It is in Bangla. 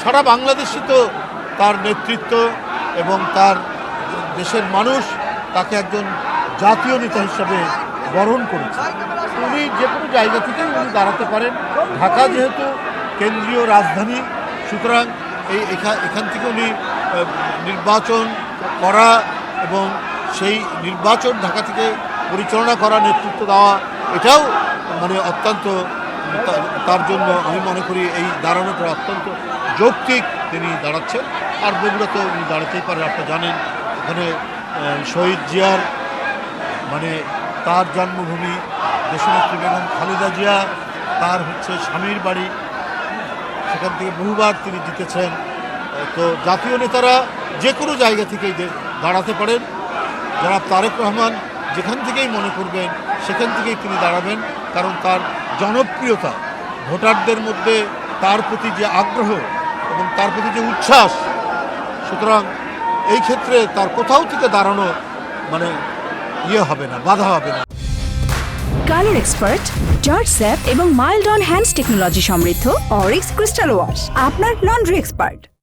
সারা বাংলাদেশই তো তার নেতৃত্ব এবং তার দেশের মানুষ তাকে একজন জাতীয় নেতা হিসাবে বরণ করেছে। উনি যে কোনো জায়গা থেকেই উনি দাঁড়াতে পারেন। ঢাকা যেহেতু কেন্দ্রীয় রাজধানী, সুতরাং এখান থেকে উনি নির্বাচন করা এবং সেই নির্বাচন ঢাকা থেকে পরিচালনা করা, নেতৃত্ব দেওয়া, এটাও মানে অত্যন্ত তার জন্য আমি মনে করি এই দাঁড়ানোটা অত্যন্ত যৌক্তিক তিনি দাঁড়াচ্ছেন। আর বগুড়াতে উনি দাঁড়াতেই পারেন। আপনারা জানেন এখানে শহীদ জিয়ার মানে তার জন্মভূমি, দেশনেত্রী বেগম খালেদা জিয়া তার হচ্ছে স্বামীর বাড়ি, সেখান থেকে বহুবার তিনি জিতেছেন। তো জাতীয় নেতারা যে কোনো জায়গা থেকেই দাঁড়াতে পারেন। জনাব তারেক রহমান যেখান থেকেই মনে করবেন সেখান থেকেই তিনি দাঁড়াবেন, কারণ তার জনপ্রিয়তা, ভোটারদের মধ্যে তার প্রতি যে আগ্রহ এবং তার প্রতি যে উচ্ছ্বাস, সুতরাং এই ক্ষেত্রে তার কোথাও থেকে দাঁড়ানো মানে হবে না, বাধা হবে না। কালার এক্সপার্ট, জর্জ স্যাপ এবং মাইল্ড অন হ্যান্ডস টেকনোলজি সমৃদ্ধ অরিক্স ক্রিস্টাল ওয়াশ আপনার লন্ড্রি এক্সপার্ট।